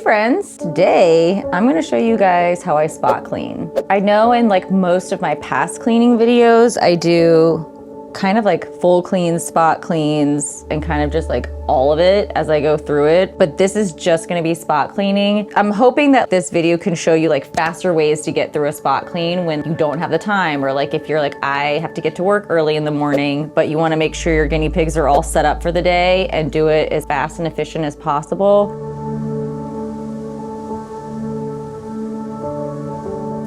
friends, today I'm gonna show you guys how I spot clean. I know in like most of my past cleaning videos, I do kind of like full cleans, spot cleans, and kind of just like all of it as I go through it. But this is just gonna be spot cleaning. I'm hoping that this video can show you like faster ways to get through a spot clean when you don't have the time, or like if you're like, I have to get to work early in the morning, but you wanna make sure your guinea pigs are all set up for the day and do it as fast and efficient as possible.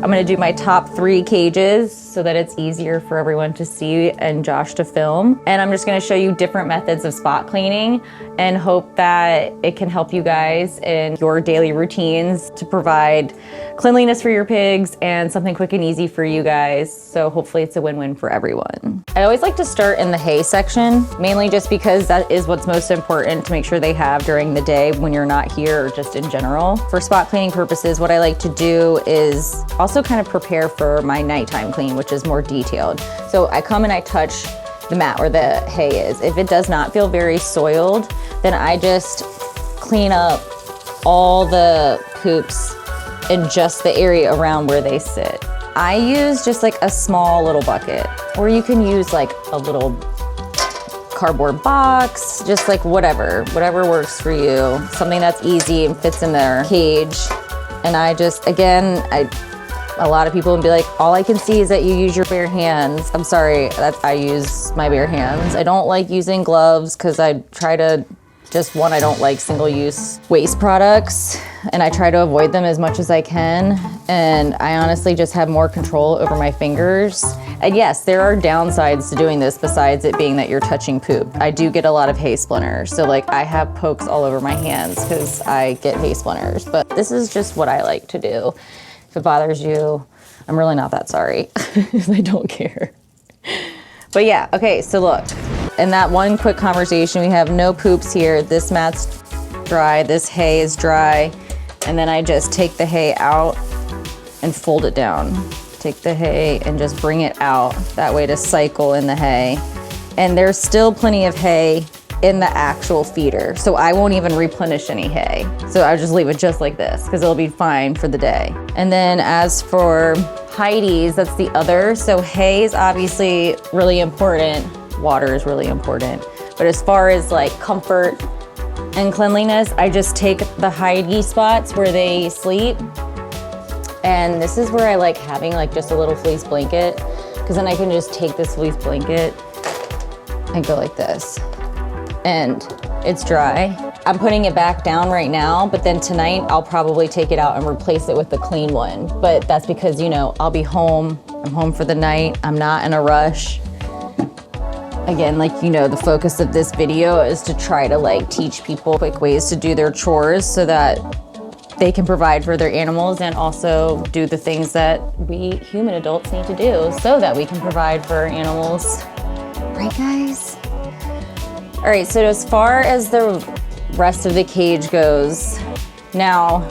I'm gonna do my top 3 cages so that it's easier for everyone to see and Josh to film. And I'm just gonna show you different methods of spot cleaning and hope that it can help you guys in your daily routines to provide cleanliness for your pigs and something quick and easy for you guys. So hopefully it's a win-win for everyone. I always like to start in the hay section, mainly just because that is what's most important to make sure they have during the day when you're not here or just in general. For spot cleaning purposes, what I like to do is also kind of prepare for my nighttime clean, which is more detailed. So I come and I touch the mat where the hay is. If it does not feel very soiled, then I just clean up all the poops in just the area around where they sit. I use just like a small little bucket, or you can use like a little cardboard box, just like whatever works for you. Something that's easy and fits in their cage. And I just, again, a lot of people would be like, all I can see is that you use your bare hands. I'm sorry, I use my bare hands. I don't like using gloves because I try to, I don't like single-use waste products, and I try to avoid them as much as I can. And I honestly just have more control over my fingers. And yes, there are downsides to doing this besides it being that you're touching poop. I do get a lot of hay splinters. So like I have pokes all over my hands because I get hay splinters, but this is just what I like to do. If it bothers you, I'm really not that sorry. I don't care. But yeah, okay, so look. In that one quick conversation, we have no poops here. This mat's dry, this hay is dry. And then I just take the hay out and fold it down. Take the hay and just bring it out. That way to cycle in the hay. And there's still plenty of hay in the actual feeder. So I won't even replenish any hay. So I'll just leave it just like this because it'll be fine for the day. And then as for Heidi's, that's the other. So hay is obviously really important. Water is really important. But as far as like comfort and cleanliness, I just take the Heidi spots where they sleep. And this is where I like having like just a little fleece blanket, because then I can just take this fleece blanket and go like this. And it's dry. I'm putting it back down right now, but then tonight I'll probably take it out and replace it with the clean one. But that's because, you know, I'll be home. I'm home for the night. I'm not in a rush. Again, like, you know, the focus of this video is to try to like teach people quick ways to do their chores so that they can provide for their animals and also do the things that we human adults need to do so that we can provide for our animals. Right, guys? All right, so as far as the rest of the cage goes, now,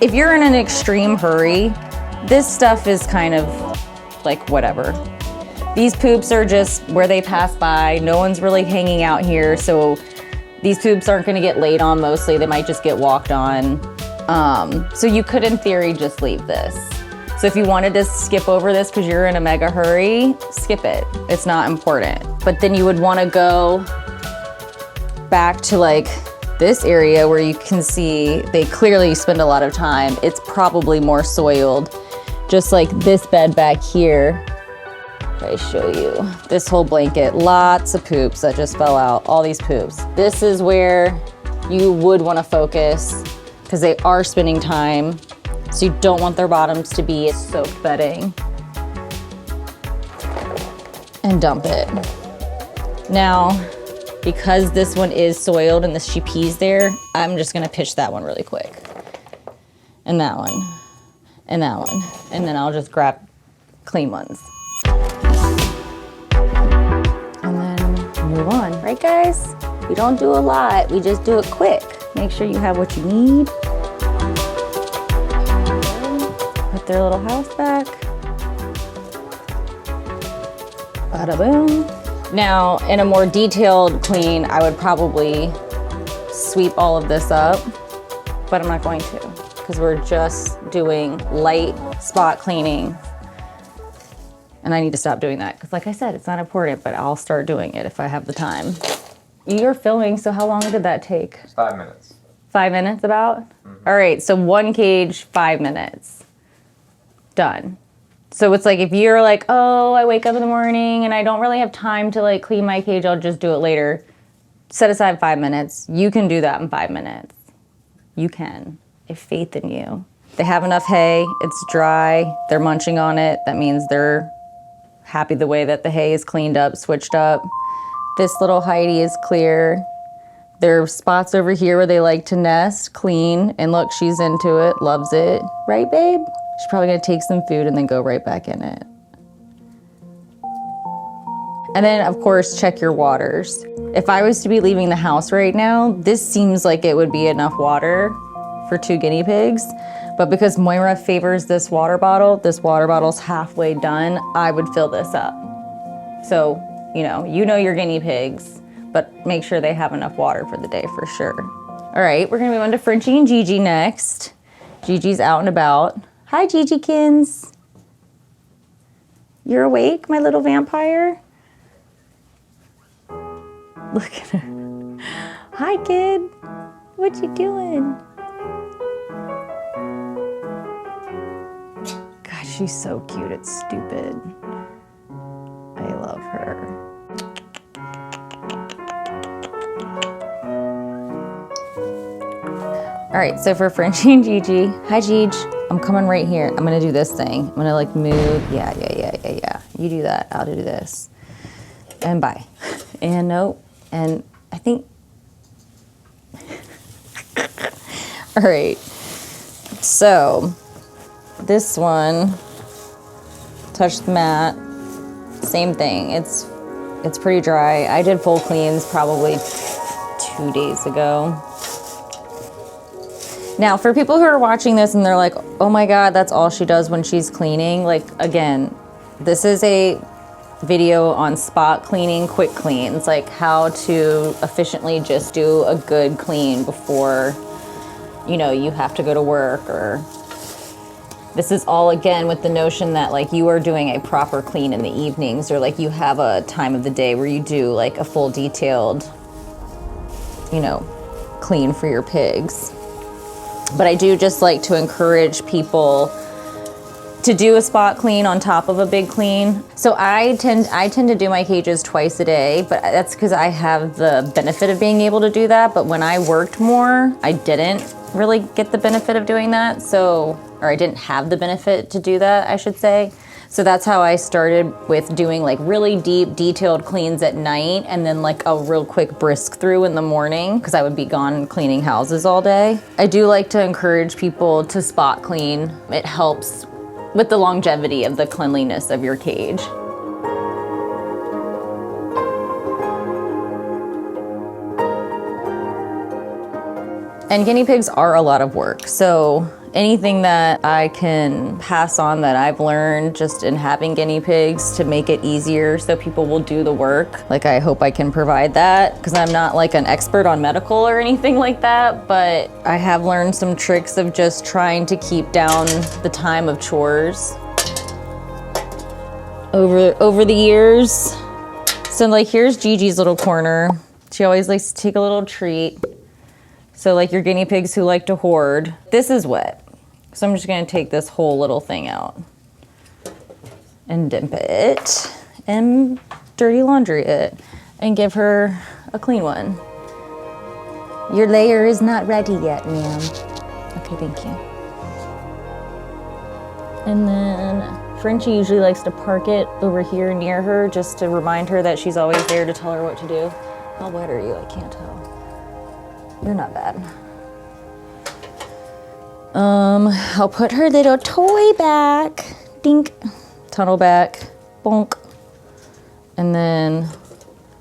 if you're in an extreme hurry, this stuff is kind of like whatever. These poops are just where they pass by. No one's really hanging out here, so these poops aren't gonna get laid on mostly. They might just get walked on. So you could, in theory, just leave this. So if you wanted to skip over this because you're in a mega hurry, skip it. It's not important. But then you would want to go back to like this area where you can see they clearly spend a lot of time. It's probably more soiled. Just like this bed back here. If I show you this whole blanket, lots of poops that just fell out, all these poops. This is where you would want to focus because they are spending time. So you don't want their bottoms to be soaked bedding. And dump it. Now, because this one is soiled and she pees there, I'm just gonna pitch that one really quick. And that one, and that one. And then I'll just grab clean ones. And then move on, right guys? We don't do a lot, we just do it quick. Make sure you have what you need. Put their little house back. Bada boom. Now, in a more detailed clean, I would probably sweep all of this up. but I'm not going to because we're just doing light spot cleaning. And I need to stop doing that because like I said, it's not important, but I'll start doing it if I have the time. You're filming, so how long did that take? 5 minutes. 5 minutes about? Mm-hmm. All right, so 1 cage, 5 minutes. Done. So it's like if you're like, oh, I wake up in the morning and I don't really have time to like clean my cage, I'll just do it later. Set aside 5 minutes. You can do that in 5 minutes. You can. I have faith in you. They have enough hay, it's dry, they're munching on it. That means they're happy the way that the hay is cleaned up, switched up. This little Heidi is clear. There are spots over here where they like to nest, clean, and look, she's into it, loves it. Right, babe? She's probably gonna take some food and then go right back in it. And then, of course, check your waters. If I was to be leaving the house right now, this seems like it would be enough water for 2 guinea pigs. But because Moira favors this water bottle's halfway done, I would fill this up. So, you know your guinea pigs, but make sure they have enough water for the day for sure. All right, we're gonna move on to Frenchie and Gigi next. Gigi's out and about. Hi, Gigi-kins. You're awake, my little vampire? Look at her. Hi, kid. What you doing? God, she's so cute, it's stupid. I love her. All right, so for Frenchie and Gigi, hi Gigi, I'm coming right here. I'm gonna do this thing. I'm gonna like move, yeah. You do that, I'll do this. And bye. And no, and I think, all right. So this one, touch the mat, same thing. It's pretty dry. I did full cleans probably 2 days ago. Now, for people who are watching this and they're like, oh my God, that's all she does when she's cleaning. Like, again, this is a video on spot cleaning, quick cleans, like how to efficiently just do a good clean before, you have to go to work. Or this is all, again, with the notion that like you are doing a proper clean in the evenings, or like you have a time of the day where you do like a full detailed, clean for your pigs. But I do just like to encourage people to do a spot clean on top of a big clean. So I tend to do my cages twice a day, but that's because I have the benefit of being able to do that. But when I worked more, I didn't really get the benefit of doing that. Or I didn't have the benefit to do that, I should say. So that's how I started with doing like really deep, detailed cleans at night, and then like a real quick brisk through in the morning, because I would be gone cleaning houses all day. I do like to encourage people to spot clean. It helps with the longevity of the cleanliness of your cage. And guinea pigs are a lot of work. So anything that I can pass on that I've learned just in having guinea pigs to make it easier so people will do the work, like I hope I can provide that, because I'm not like an expert on medical or anything like that, but I have learned some tricks of just trying to keep down the time of chores over the years. So like here's Gigi's little corner. She always likes to take a little treat. So like your guinea pigs who like to hoard, this is wet. So I'm just gonna take this whole little thing out and dimp it and dirty laundry it and give her a clean one. Your layer is not ready yet, ma'am. Okay, thank you. And then Frenchie usually likes to park it over here near her just to remind her that she's always there to tell her what to do. How wet are you? I can't tell. You're not bad. I'll put her little toy back. Dink. Tunnel back. Bonk. And then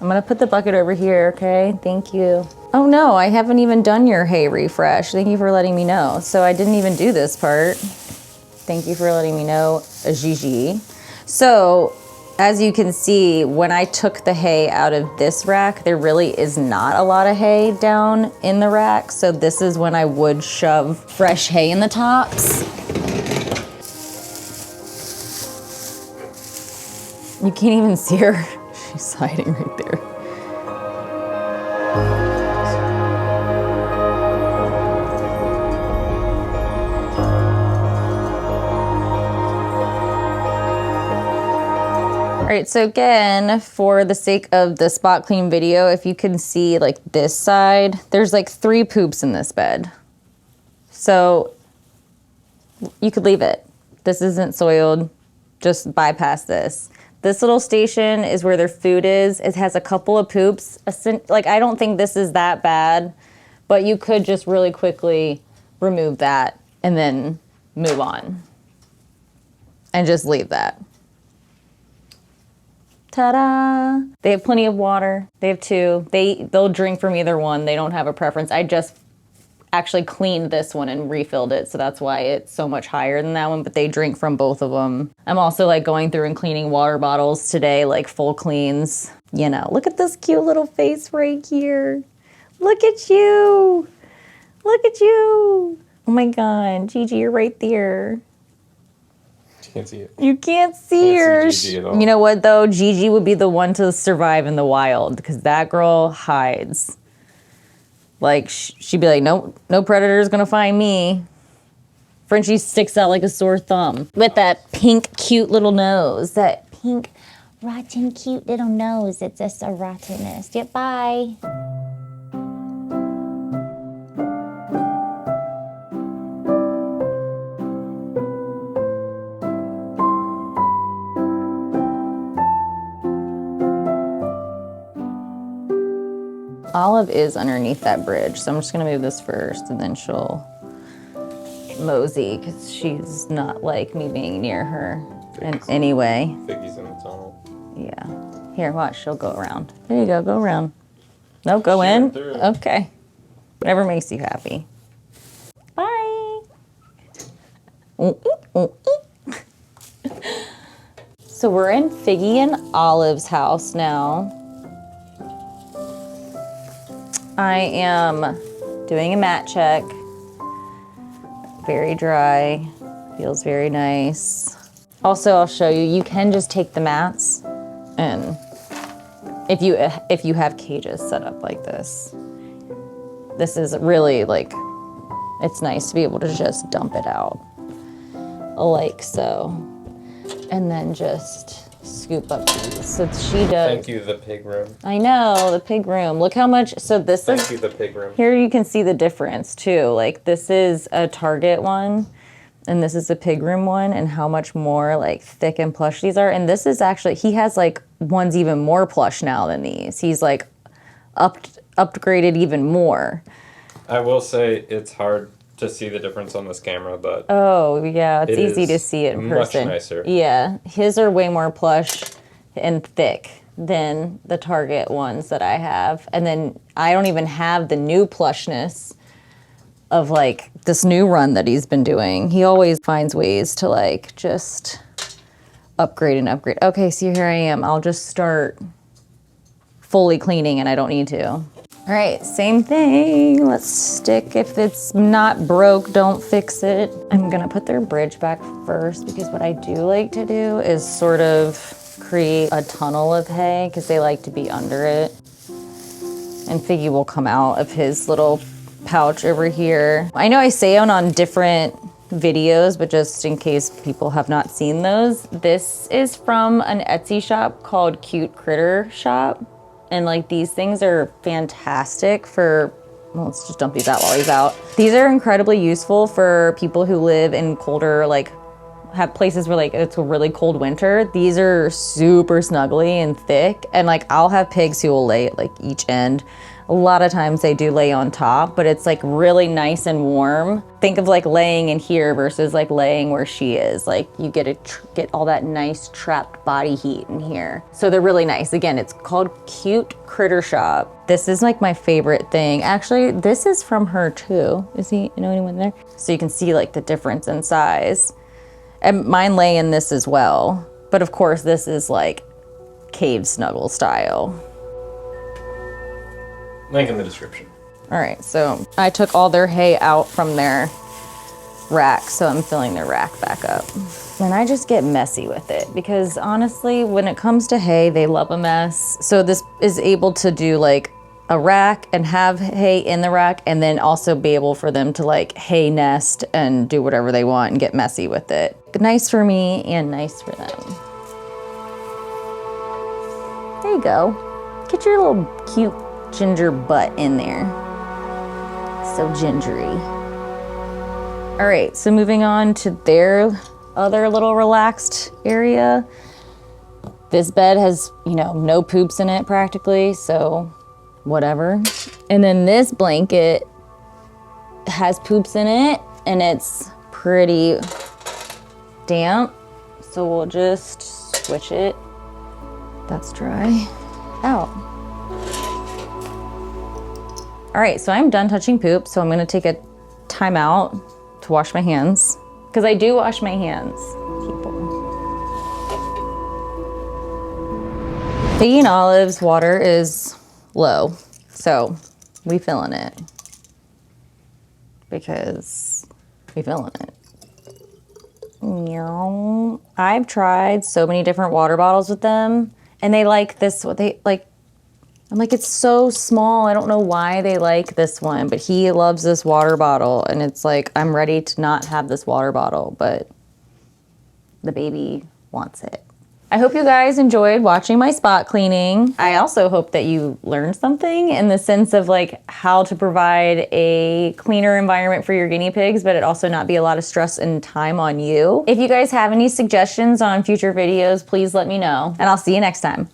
I'm gonna put the bucket over here, okay? Thank you. Oh no, I haven't even done your hay refresh. Thank you for letting me know. So I didn't even do this part. Thank you for letting me know, Gigi. So As you can see, when I took the hay out of this rack, there really is not a lot of hay down in the rack. So this is when I would shove fresh hay in the tops. You can't even see her. She's hiding right there. All right, so again, for the sake of the spot clean video, if you can see like this side, there's like 3 poops in this bed. So you could leave it. This isn't soiled, just bypass this. This little station is where their food is. It has a couple of poops. Like, I don't think this is that bad, but you could just really quickly remove that and then move on and just leave that. Ta-da! They have plenty of water. They have 2. They'll drink from either one. They don't have a preference. I just actually cleaned this one and refilled it, so that's why it's so much higher than that one, but they drink from both of them. I'm also like going through and cleaning water bottles today, like full cleans. You know, look at this cute little face right here. Look at you. Look at you. Oh my God, Gigi, you're right there. Can't see it. You can't see her. See Gigi at all. You know what though? Gigi would be the one to survive in the wild because that girl hides. Like she'd be like, nope, no predator's gonna find me. Frenchie sticks out like a sore thumb with that pink, cute little nose. That pink, rotten, cute little nose. It's just a rottenness. Yep, bye. Olive is underneath that bridge, so I'm just gonna move this first and then she'll mosey because she's not like me being near her in any way. Figgy's in the tunnel. Yeah. Here, watch, she'll go around. There you go around. No, go in? Okay. Whatever makes you happy. Bye. So we're in Figgy and Olive's house now. I am doing a mat check. Very dry, feels very nice. Also, I'll show you, you can just take the mats and if you have cages set up like this is really like, it's nice to be able to just dump it out like so. And then just scoop up these. So she does. Thank you, the pig room. I know, the pig room. Look how much, so this Thank you, the pig room. Here you can see the difference too. Like this is a Target one and this is a pig room one and how much more like thick and plush these are. And this is actually, he has like ones even more plush now than these. He's like upgraded even more. I will say it's hard to see the difference on this camera, but oh yeah, it's easy to see it in person. Much nicer. Yeah, his are way more plush and thick than the Target ones that I have. And then I don't even have the new plushness of like this new run that he's been doing. He always finds ways to like just upgrade and upgrade. Okay, so here I am. I'll just start fully cleaning and I don't need to. All right, same thing. Let's stick. If it's not broke, don't fix it. I'm gonna put their bridge back first because what I do like to do is sort of create a tunnel of hay because they like to be under it. And Figgy will come out of his little pouch over here. I know I say it on different videos, but just in case people have not seen those, this is from an Etsy shop called Cute Critter Shop. And like these things are fantastic for, well, let's just dump these out while he's out. These are incredibly useful for people who live in colder, like have places where like it's a really cold winter. These are super snuggly and thick. And like I'll have pigs who will lay at like each end. A lot of times they do lay on top, but it's like really nice and warm. Think of like laying in here versus like laying where she is. Like you get all that nice trapped body heat in here. So they're really nice. Again, it's called Cute Critter Shop. This is like my favorite thing. Actually, this is from her too. Anyone there? So you can see like the difference in size. And mine lay in this as well. But of course, this is like cave snuggle style. Link in the description. All right, so I took all their hay out from their rack, so I'm filling their rack back up. And I just get messy with it because honestly, when it comes to hay, they love a mess. So this is able to do like a rack and have hay in the rack, and then also be able for them to like hay nest and do whatever they want and get messy with it. Nice for me and nice for them. There you go. Get your little cute ginger butt in there. So gingery. All right, so moving on to their other little relaxed area. This bed has, you know, no poops in it practically, so whatever. And then this blanket has poops in it and it's pretty damp. So we'll just switch it. That's dry. Out. All right, so I'm done touching poop. So I'm gonna take a time out to wash my hands. Because I do wash my hands, people. Piggy and Olive's water is low, so we filling it because we filling it. Meow. I've tried so many different water bottles with them, and they like this. What they like? I'm like, it's so small. I don't know why they like this one, but he loves this water bottle, and it's like I'm ready to not have this water bottle, but the baby wants it. I hope you guys enjoyed watching my spot cleaning. I also hope that you learned something in the sense of like how to provide a cleaner environment for your guinea pigs, but it also not be a lot of stress and time on you. If you guys have any suggestions on future videos, please let me know, and I'll see you next time.